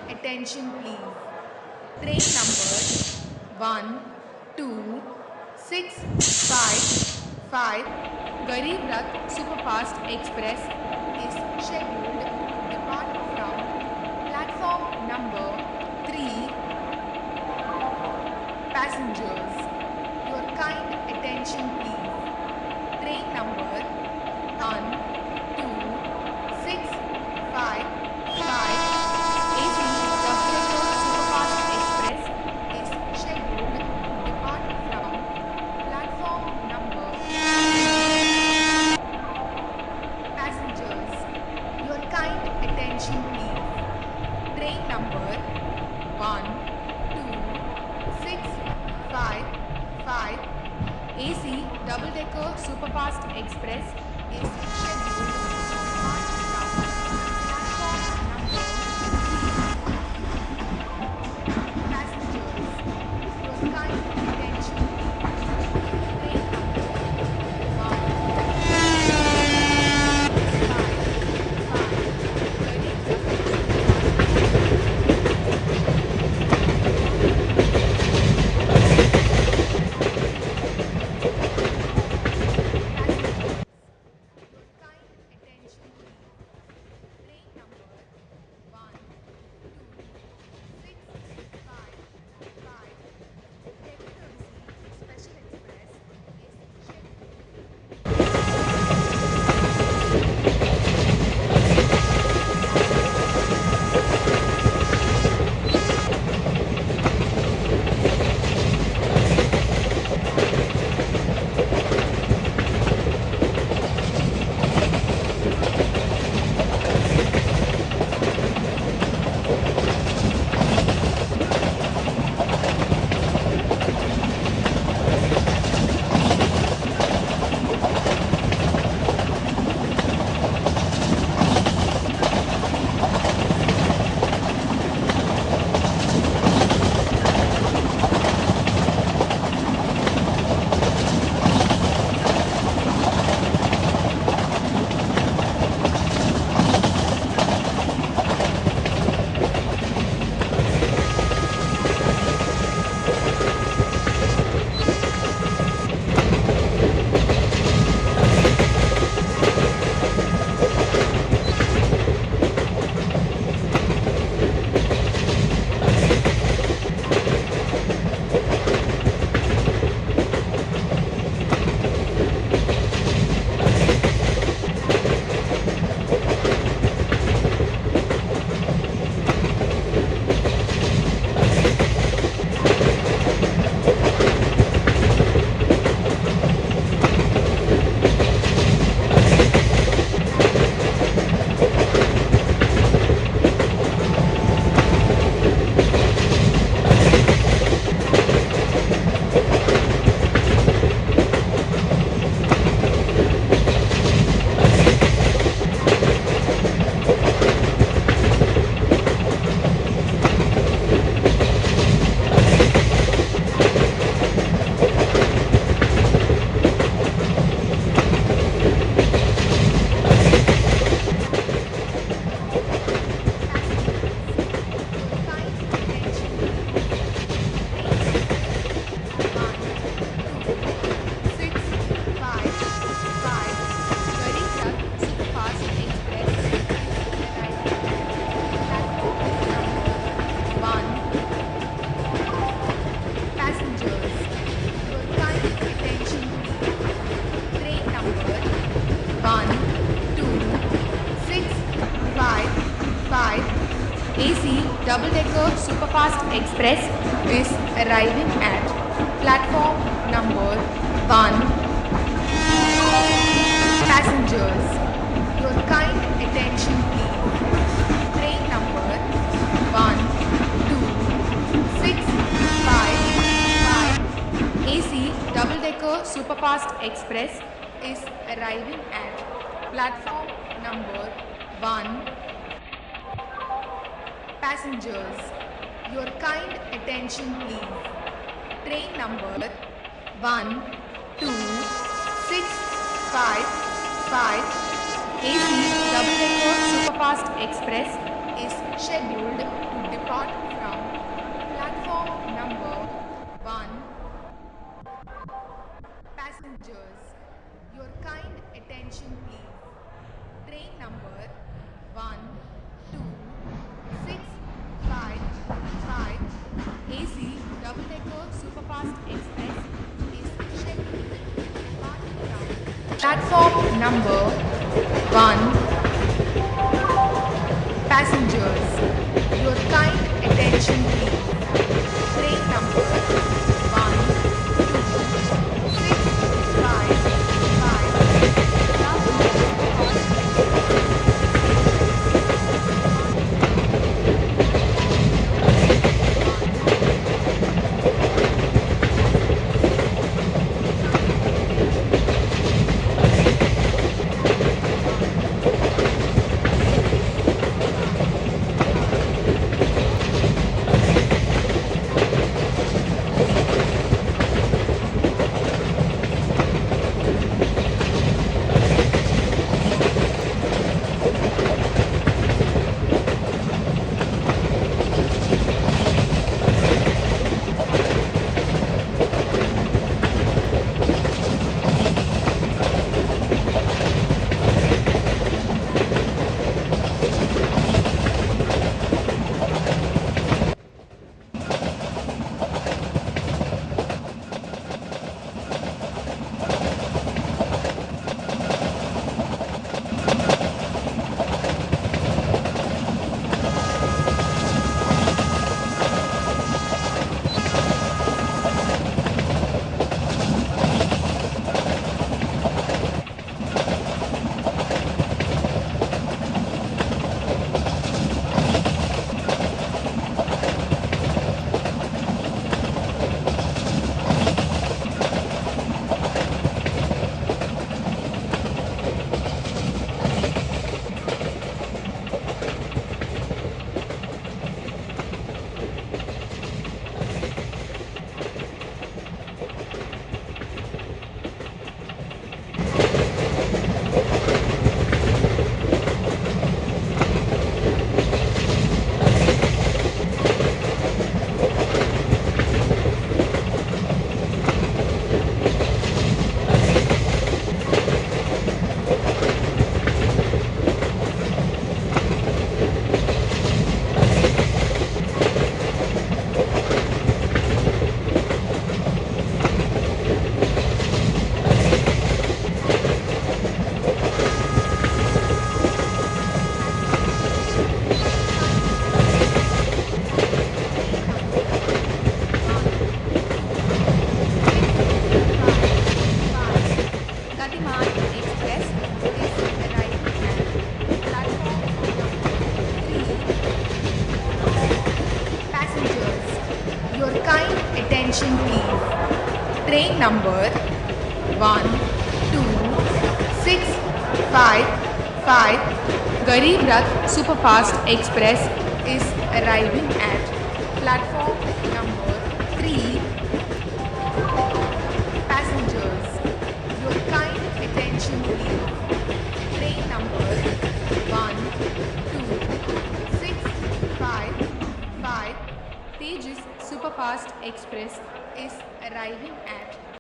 attention please. Train number 12655 Garib Rath Superfast Express is scheduled to depart from platform number 3. Passengers, your kind attention please. Train number 12655 AC Locomotive Superfast Express is scheduled to depart from platform number 3. Passengers, your kind attention please. Train number 12655 AC double-decker Superfast Express is scheduled to depart from platform number 3. Passengers, your kind attention please. Train number 12655 Heavy Courtesy Special Express is scheduled double-decker Superfast Express is arriving at platform number 1. Passengers, your kind attention please. Train number 12655 AC double-decker Superfast Express is arriving at platform number 1. Passengers, your kind attention please. Train number 12655 AC double-decker Superfast Express is scheduled to depart depart from platform number 1. Passengers, your kind attention please. Train number 12655 AC double-decker superfast express is scheduled to depart from platform number 1. Passengers, your kind attention please. Train number 12655 Garib Rath Superfast Express is arriving at platform number 3. Passengers, your kind attention please. Train number 12655 Tejas Superfast Express is arriving at